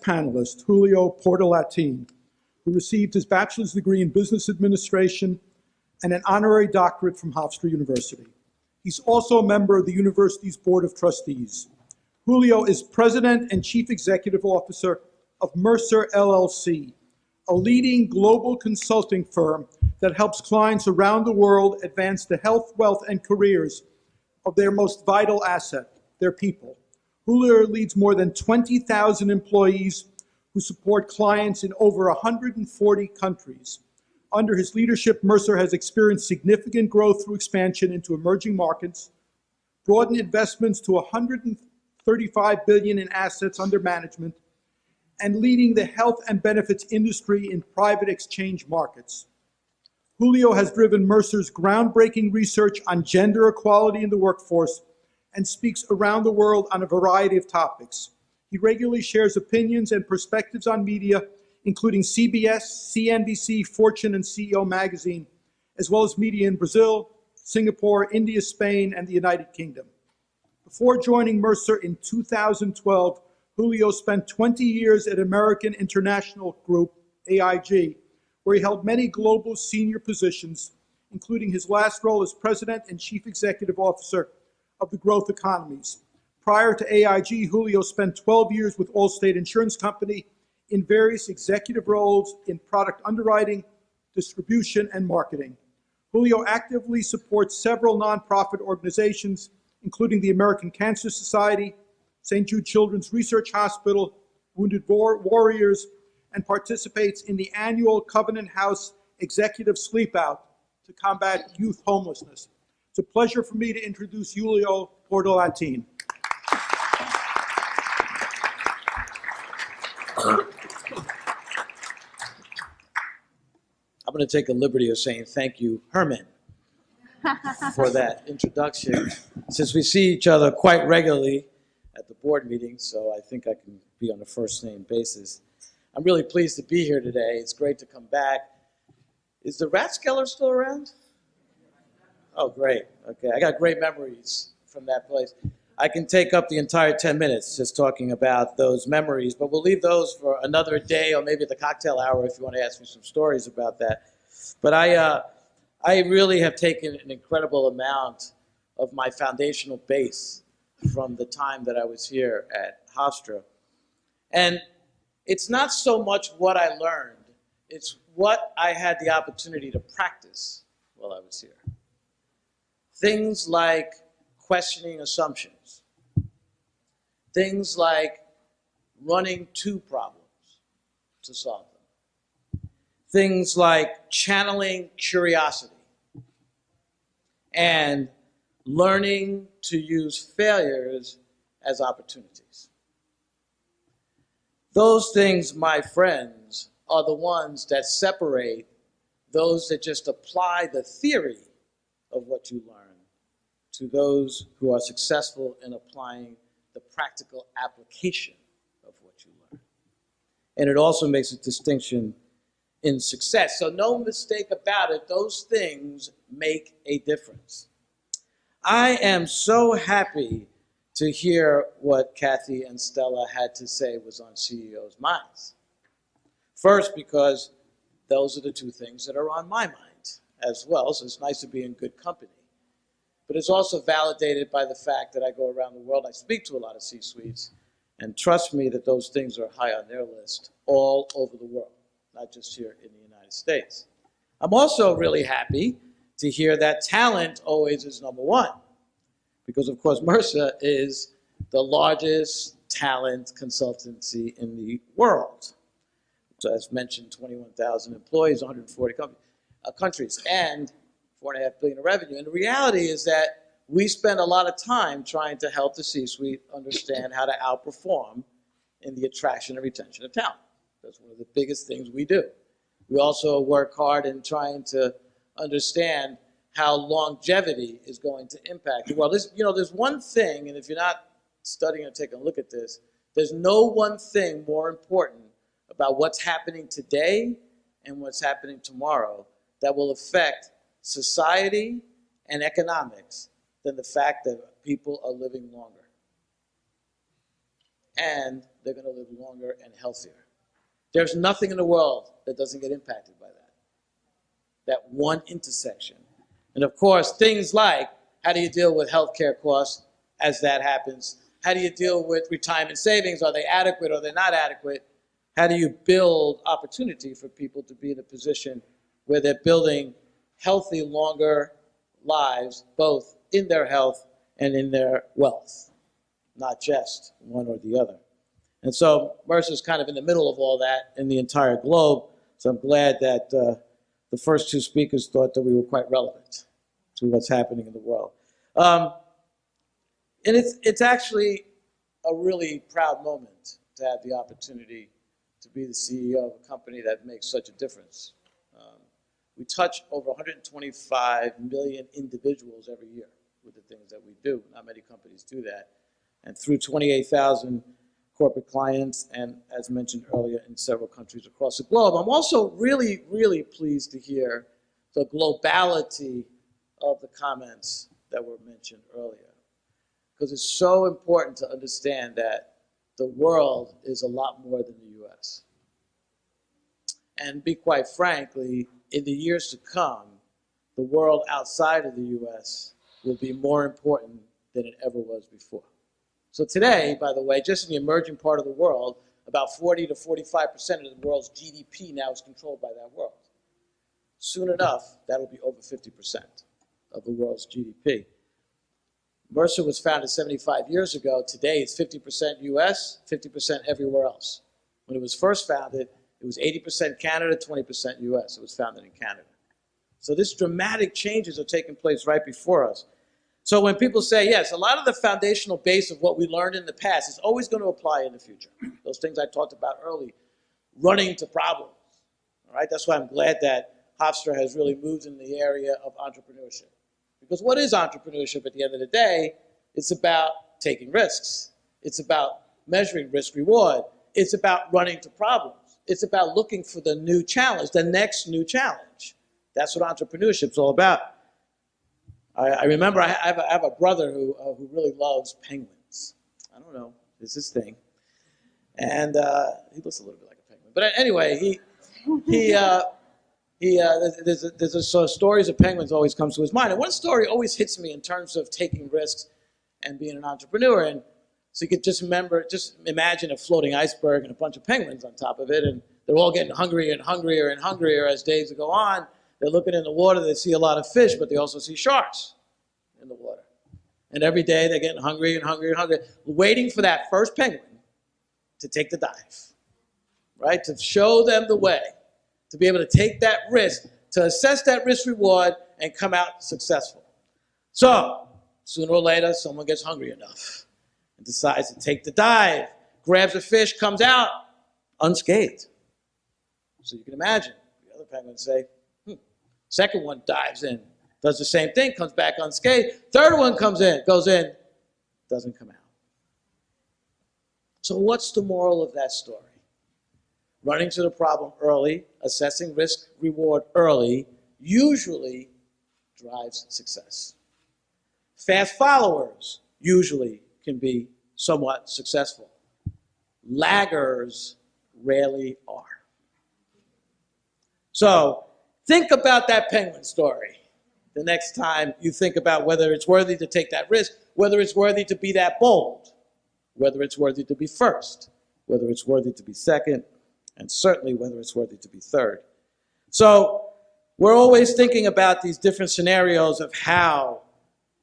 panelist, Julio Portalatin, who received his bachelor's degree in business administration and an honorary doctorate from Hofstra University. He's also a member of the university's Board of Trustees. Julio is President and Chief Executive Officer of Mercer LLC, a leading global consulting firm that helps clients around the world advance the health, wealth, and careers of their most vital asset, their people. Julio leads more than 20,000 employees who support clients in over 140 countries. Under his leadership, Mercer has experienced significant growth through expansion into emerging markets, broadened investments to $135 billion in assets under management, and leading the health and benefits industry in private exchange markets. Julio has driven Mercer's groundbreaking research on gender equality in the workforce and speaks around the world on a variety of topics. He regularly shares opinions and perspectives on media, including CBS, CNBC, Fortune, and CEO magazine, as well as media in Brazil, Singapore, India, Spain, and the United Kingdom. Before joining Mercer in 2012, Julio spent 20 years at American International Group, AIG, where he held many global senior positions, including his last role as President and Chief Executive Officer of the Growth Economies. Prior to AIG, Julio spent 12 years with Allstate Insurance Company in various executive roles in product underwriting, distribution, and marketing. Julio actively supports several nonprofit organizations, including the American Cancer Society, St. Jude Children's Research Hospital, Wounded Warriors, and participates in the annual Covenant House Executive Sleep Out to combat youth homelessness. It's a pleasure for me to introduce Julio Portalatin. I'm going to take a liberty of saying thank you, Herman, for that introduction. Since we see each other quite regularly at the board meetings, so I think I can be on a first-name basis. I'm really pleased to be here today. It's great to come back. Is the Rathskeller still around? Oh, great. Okay, I got great memories from that place. I can take up the entire 10 minutes just talking about those memories, but we'll leave those for another day or maybe at the cocktail hour if you want to ask me some stories about that. But I really have taken an incredible amount of my foundational base from the time that I was here at Hofstra. And it's not so much what I learned, it's what I had the opportunity to practice while I was here. Things like questioning assumptions. Things like running two problems to solve them. Things like channeling curiosity and learning to use failures as opportunities. Those things, my friends, are the ones that separate those that just apply the theory of what you learn to those who are successful in applying the practical application of what you learn. And it also makes a distinction in success. So no mistake about it, those things make a difference. I am so happy to hear what Kathy and Stella had to say was on CEOs' minds. First, because those are the two things that are on my mind as well, so it's nice to be in good company. But it's also validated by the fact that I go around the world, I speak to a lot of C-suites, and trust me that those things are high on their list all over the world, not just here in the United States. I'm also really happy to hear that talent always is number one, because of course Mercer is the largest talent consultancy in the world. So as mentioned, 21,000 employees, 140 countries, and $4.5 billion in revenue. And the reality is that we spend a lot of time trying to help the C-suite understand how to outperform in the attraction and retention of talent. That's one of the biggest things we do. We also work hard in trying to understand how longevity is going to impact the world. There's one thing, and if you're not studying or taking a look at this, there's no one thing more important about what's happening today and what's happening tomorrow that will affect society and economics than the fact that people are living longer. and they're going to live longer and healthier. There's nothing in the world that doesn't get impacted by that one intersection. And of course, things like, how do you deal with healthcare costs as that happens? How do you deal with retirement savings? Are they adequate or they're not adequate? How do you build opportunity for people to be in a position where they're building healthy, longer lives, both in their health and in their wealth, not just one or the other? And so Mercer's kind of in the middle of all that in the entire globe. So I'm glad that the first two speakers thought that we were quite relevant to what's happening in the world. And it's actually a really proud moment to have the opportunity to be the CEO of a company that makes such a difference. We touch over 125 million individuals every year with the things that we do. Not many companies do that. And through 28,000 corporate clients, and as mentioned earlier, in several countries across the globe. I'm also really, really pleased to hear the globality of the comments that were mentioned earlier, because it's so important to understand that the world is a lot more than the U.S. And be quite frankly, in the years to come, the world outside of the U.S. will be more important than it ever was before. So today, by the way, just in the emerging part of the world, about 40 to 45% of the world's GDP now is controlled by that world. Soon enough, that'll be over 50% of the world's GDP. Mercer was founded 75 years ago. Today, it's 50% US, 50% everywhere else. When it was first founded, it was 80% Canada, 20% US. It was founded in Canada. So these dramatic changes are taking place right before us. So when people say, yes, a lot of the foundational base of what we learned in the past is always going to apply in the future. Those things I talked about early, running to problems. All right, that's why I'm glad that Hofstra has really moved in the area of entrepreneurship. Because what is entrepreneurship at the end of the day? It's about taking risks. It's about measuring risk reward. It's about running to problems. It's about looking for the new challenge, the next new challenge. That's what entrepreneurship is all about. I remember I have a brother who really loves penguins. I don't know, it's his thing. And he looks a little bit like a penguin. But anyway, there's stories of penguins always comes to his mind. And one story always hits me in terms of taking risks and being an entrepreneur. And so you could just imagine a floating iceberg and a bunch of penguins on top of it. And they're all getting hungrier and hungrier and hungrier as days go on. They're looking in the water, they see a lot of fish, but they also see sharks in the water. And every day they're getting hungry and hungry and hungry, waiting for that first penguin to take the dive, right? To show them the way, to be able to take that risk, to assess that risk reward and come out successful. So, sooner or later, someone gets hungry enough and decides to take the dive, grabs a fish, comes out unscathed. So you can imagine the other penguins say, Second one dives in, does the same thing, comes back unscathed. Third one comes in, goes in, doesn't come out. So what's the moral of that story? Running to the problem early, assessing risk reward early, usually drives success. Fast followers usually can be somewhat successful. Laggers rarely are. So think about that penguin story the next time you think about whether it's worthy to take that risk, whether it's worthy to be that bold, whether it's worthy to be first, whether it's worthy to be second, and certainly whether it's worthy to be third. So we're always thinking about these different scenarios of how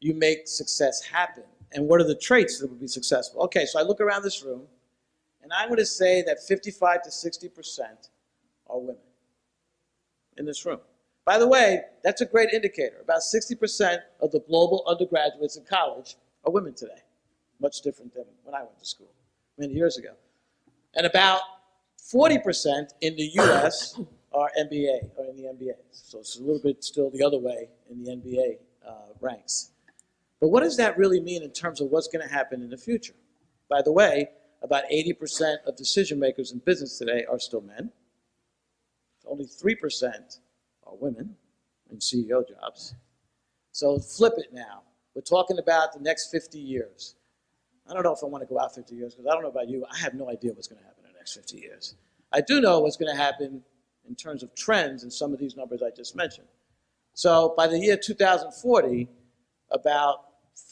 you make success happen and what are the traits that would be successful. Okay, so I look around this room, and I'm going to say that 55 to 60% are women in this room. By the way, that's a great indicator. About 60% of the global undergraduates in college are women today. Much different than when I went to school many years ago. And about 40% in the US are MBA, or in the MBA. So it's a little bit still the other way in the MBA ranks. But what does that really mean in terms of what's going to happen in the future? By the way, about 80% of decision makers in business today are still men. Only 3% are women in CEO jobs. So flip it now. We're talking about the next 50 years. I don't know if I want to go out 50 years because I don't know about you. I have no idea what's going to happen in the next 50 years. I do know what's going to happen in terms of trends in some of these numbers I just mentioned. So by the year 2040, about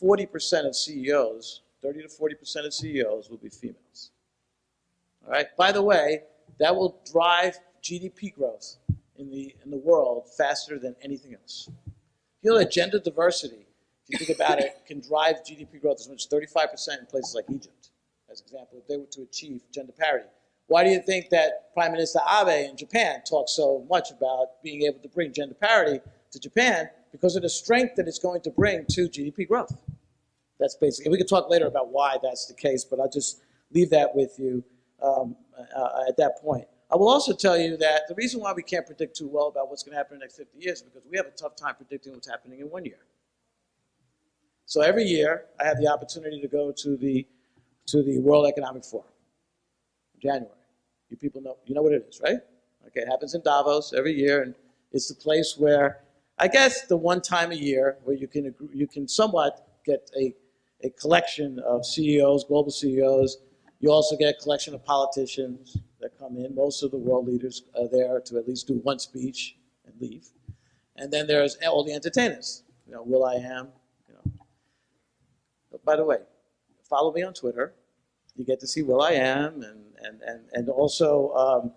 40% of CEOs, 30 to 40% of CEOs will be females. All right. By the way, that will drive GDP growth in the world faster than anything else. You know that gender diversity, if you think about it, can drive GDP growth as much as 35% in places like Egypt, as an example, if they were to achieve gender parity. Why do you think that Prime Minister Abe in Japan talks so much about being able to bring gender parity to Japan? Because of the strength that it's going to bring to GDP growth. That's basically, and we can talk later about why that's the case, but I'll just leave that with you at that point. I will also tell you that the reason why we can't predict too well about what's going to happen in the next 50 years is because we have a tough time predicting what's happening in 1 year. So every year, I have the opportunity to go to the World Economic Forum in January. You people know, you know what it is, right? Okay, it happens in Davos every year, and it's the place where, I guess, the one time a year where you can somewhat get a collection of CEOs, global CEOs. You also get a collection of politicians that come in. Most of the world leaders are there to at least do one speech and leave. And then there's all the entertainers. You know, will.i.am. You know. But by the way, follow me on Twitter. You get to see will.i.am and also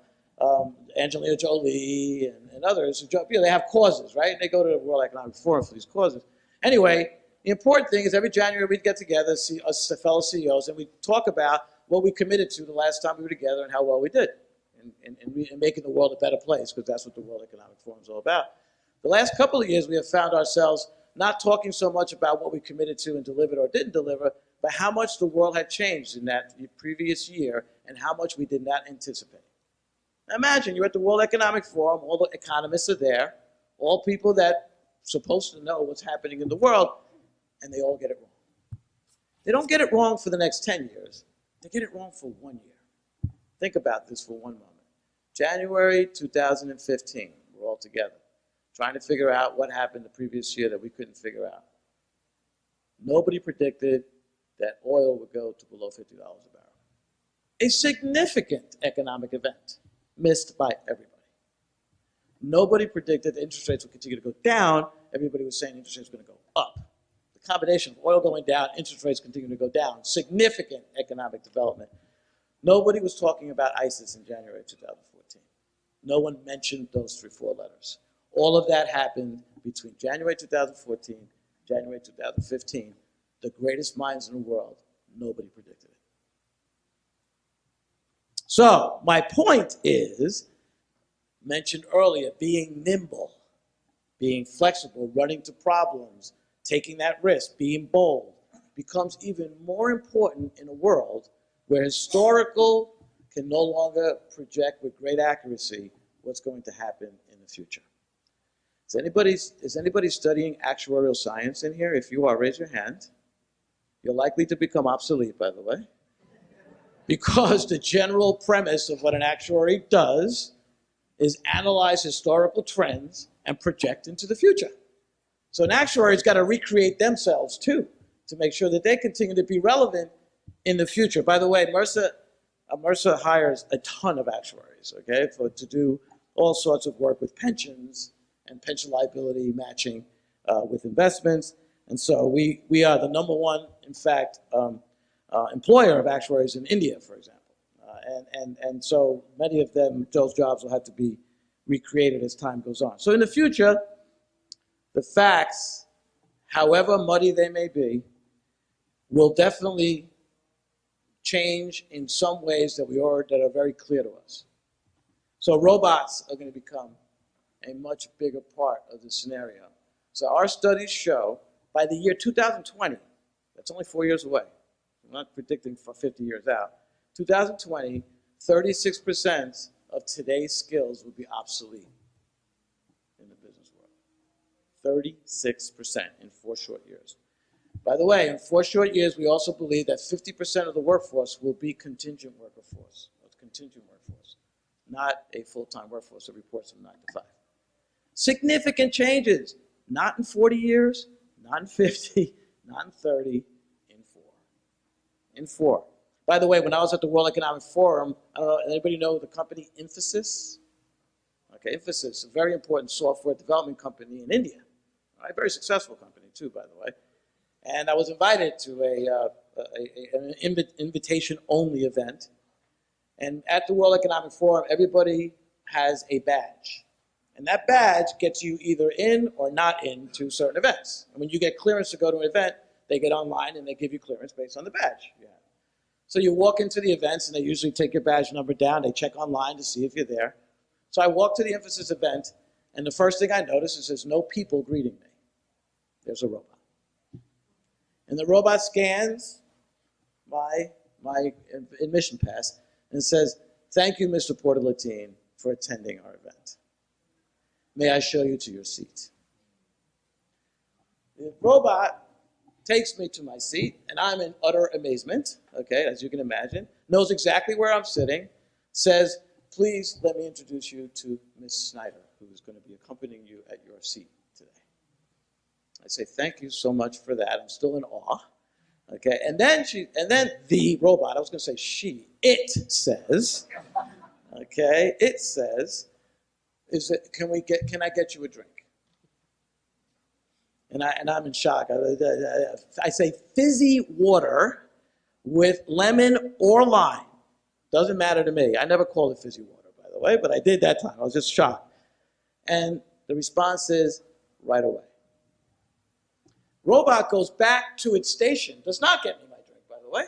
Angelina Jolie and others. You know, they have causes, right? And they go to the World Economic Forum for these causes. Anyway, the important thing is every January we'd get together, see us fellow CEOs, and we talk about what we committed to the last time we were together and how well we did in making the world a better place, because that's what the World Economic Forum is all about. The last couple of years we have found ourselves not talking so much about what we committed to and delivered or didn't deliver, but how much the world had changed in that previous year and how much we did not anticipate. Now imagine you're at the World Economic Forum, all the economists are there, all people that are supposed to know what's happening in the world, and they all get it wrong. They don't get it wrong for the next 10 years. They get it wrong for 1 year. Think about this for one moment. January 2015, we're all together, trying to figure out what happened the previous year that we couldn't figure out. Nobody predicted that oil would go to below $50 a barrel. A significant economic event missed by everybody. Nobody predicted that interest rates would continue to go down. Everybody was saying interest rates were going to go up. The combination of oil going down, interest rates continuing to go down, significant economic development. Nobody was talking about ISIS in January 2014. No one mentioned those 3-4 letters. All of that happened between January 2014, January 2015. The greatest minds in the world, nobody predicted it. So my point is, mentioned earlier, being nimble, being flexible, running to problems, taking that risk, being bold, becomes even more important in a world where historical can no longer project with great accuracy what's going to happen in the future. Is anybody studying actuarial science in here? If you are, raise your hand. You're likely to become obsolete, by the way, because the general premise of what an actuary does is analyze historical trends and project into the future. So an actuary's got to recreate themselves too to make sure that they continue to be relevant in the future. By the way, Mercer hires a ton of actuaries, okay, to do all sorts of work with pensions and pension liability matching with investments. And so we are the #1, in fact, employer of actuaries in India, for example. And so many of them, those jobs will have to be recreated as time goes on. So in the future, the facts, however muddy they may be, will definitely change in some ways that are very clear to us. So robots are going to become a much bigger part of the scenario. So our studies show by the year 2020, that's only 4 years away. I'm not predicting for 50 years out. 2020, 36% of today's skills will be obsolete in the business world. 36% in 4 short years. By the way, in 4 short years, we also believe that 50% of the workforce will be contingent workforce, not a full-time workforce that reports from 9 to 5. Significant changes, not in 40 years, not in 50, not in 30, in 4. in 4. By the way, when I was at the World Economic Forum, I don't know, anybody know the company Infosys? Okay, Infosys, a very important software development company in India. Right? Very successful company too, by the way. And I was invited to an invitation-only event. And at the World Economic Forum, everybody has a badge. And that badge gets you either in or not in to certain events. And when you get clearance to go to an event, they get online and they give you clearance based on the badge you have. So you walk into the events and they usually take your badge number down. They check online to see if you're there. So I walk to the Infosys event, and the first thing I notice is there's no people greeting me. There's a robot. And the robot scans my admission pass and says, "Thank you, Mr. Portalatin, for attending our event. May I show you to your seat?" The robot takes me to my seat, and I'm in utter amazement, okay, as you can imagine, knows exactly where I'm sitting, says, "Please let me introduce you to Ms. Snyder, who is going to be accompanying you at your seat today." I say, "Thank you so much for that." I'm still in awe. Okay, and then the robot, I was going to say it says, okay, it says, can I get you a drink? And I'm in shock. I say fizzy water with lemon or lime. Doesn't matter to me. I never called it fizzy water, by the way, but I did that time. I was just shocked. And the response is, "Right away." Robot goes back to its station, does not get me my drink, by the way,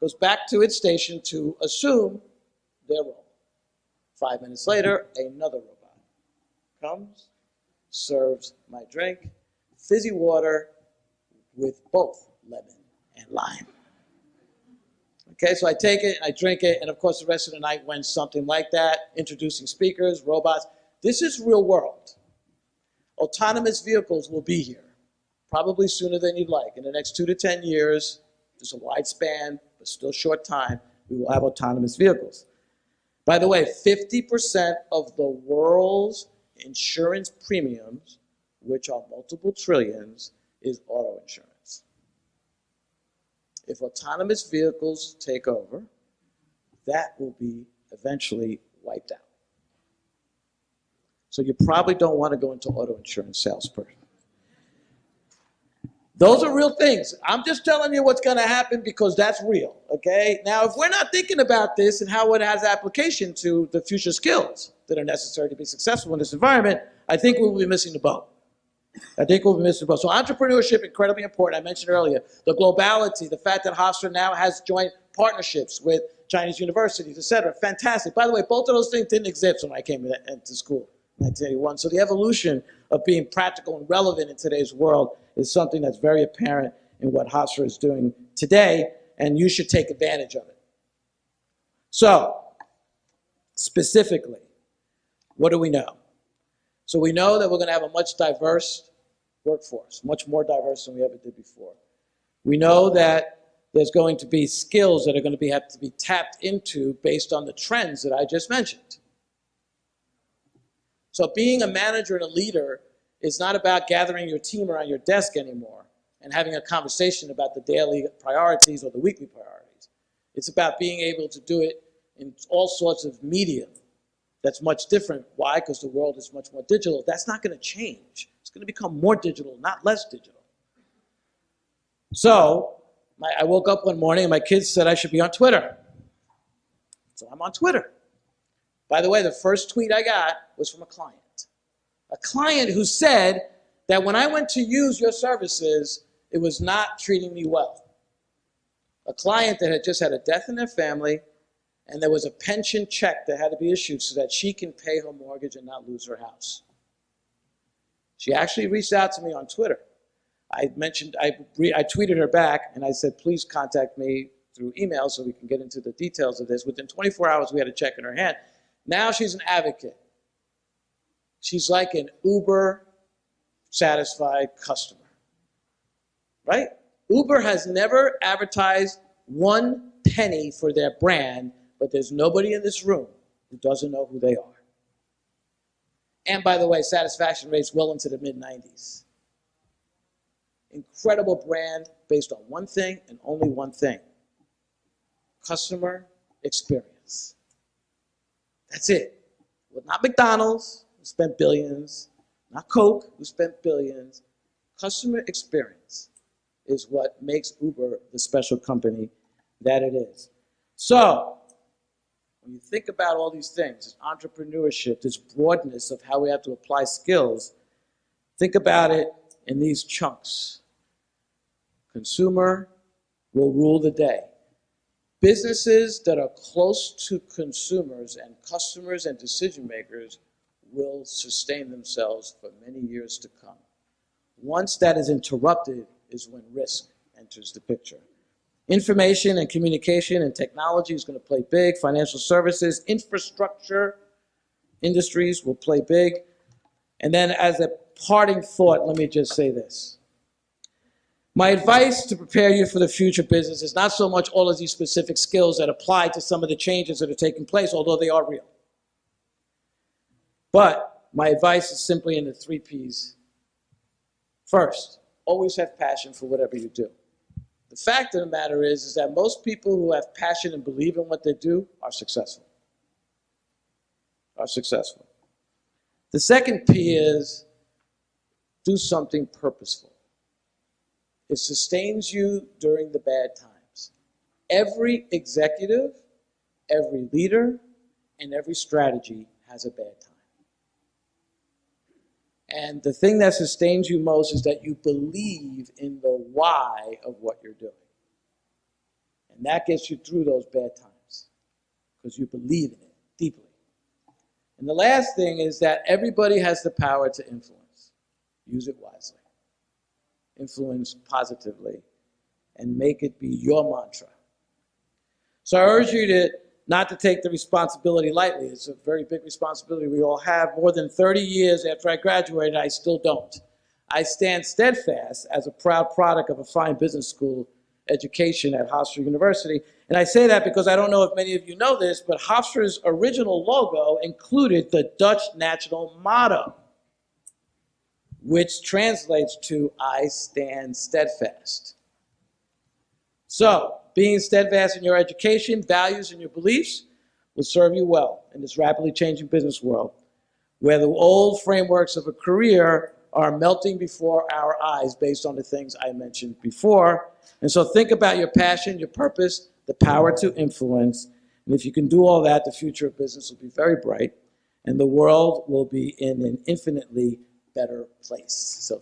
goes back to its station to assume their role. 5 minutes later, another robot comes, serves my drink, fizzy water with both lemon and lime. Okay, so I take it, I drink it, and of course the rest of the night went something like that, introducing speakers, robots. This is real world. Autonomous vehicles will be here, probably sooner than you'd like. In the next 2 to 10 years, there's a wide span, but still short time, we will have autonomous vehicles. By the way, 50% of the world's insurance premiums, which are multiple trillions, is auto insurance. If autonomous vehicles take over, that will be eventually wiped out. So you probably don't want to go into auto insurance salesperson. Those are real things. I'm just telling you what's going to happen because that's real, okay? Now, if we're not thinking about this and how it has application to the future skills that are necessary to be successful in this environment, I think we'll be missing the boat. I think we'll be missing the boat. So entrepreneurship, incredibly important. I mentioned earlier, the globality, the fact that Hofstra now has joint partnerships with Chinese universities, et cetera. Fantastic. By the way, both of those things didn't exist when I came into school in 1981. So the evolution of being practical and relevant in today's world is something that's very apparent in what Hofstra is doing today, and you should take advantage of it. So, specifically, what do we know? So we know that we're going to have a much diverse workforce, much more diverse than we ever did before. We know that there's going to be skills that are going to have to be tapped into based on the trends that I just mentioned. So being a manager and a leader is not about gathering your team around your desk anymore and having a conversation about the daily priorities or the weekly priorities. It's about being able to do it in all sorts of media. That's much different. Why? Because the world is much more digital. That's not going to change. It's going to become more digital, not less digital. So I woke up one morning and my kids said I should be on Twitter. So I'm on Twitter. By the way, the first tweet I got was from a client. A client who said that when I went to use your services, it was not treating me well. A client that had just had a death in their family, and there was a pension check that had to be issued so that she can pay her mortgage and not lose her house. She actually reached out to me on Twitter. I tweeted her back, and I said, please contact me through email so we can get into the details of this. Within 24 hours, we had a check in her hand. Now she's an advocate. She's like an Uber satisfied customer, right? Uber has never advertised 1 penny for their brand, but there's nobody in this room who doesn't know who they are. And by the way, satisfaction rates well into the mid-90s. Incredible brand based on one thing and only one thing, customer experience. That's it. Well, not McDonald's, who spent billions, not Coke, who spent billions. Customer experience is what makes Uber the special company that it is. So, when you think about all these things, this entrepreneurship, this broadness of how we have to apply skills, think about it in these chunks. Consumer will rule the day. Businesses that are close to consumers and customers and decision makers will sustain themselves for many years to come. Once that is interrupted is when risk enters the picture. Information and communication and technology is going to play big. Financial services, infrastructure, industries will play big. And then as a parting thought, let me just say this. My advice to prepare you for the future business is not so much all of these specific skills that apply to some of the changes that are taking place, although they are real. But my advice is simply in the 3 Ps. First, always have passion for whatever you do. The fact of the matter is that most people who have passion and believe in what they do are successful. The second P is do something purposeful. It sustains you during the bad times. Every executive, every leader, and every strategy has a bad time. And the thing that sustains you most is that you believe in the why of what you're doing. And that gets you through those bad times because you believe in it deeply. And the last thing is that everybody has the power to influence. Use it wisely. Influence positively and make it be your mantra. So I urge you not to take the responsibility lightly. It's a very big responsibility we all have. More than 30 years after I graduated, I still don't. I stand steadfast as a proud product of a fine business school education at Hofstra University. And I say that because I don't know if many of you know this, but Hofstra's original logo included the Dutch national motto, which translates to, I stand steadfast. So, being steadfast in your education, values, and your beliefs will serve you well in this rapidly changing business world, where the old frameworks of a career are melting before our eyes based on the things I mentioned before. And so think about your passion, your purpose, the power to influence. And if you can do all that, the future of business will be very bright, and the world will be in an infinitely better place. So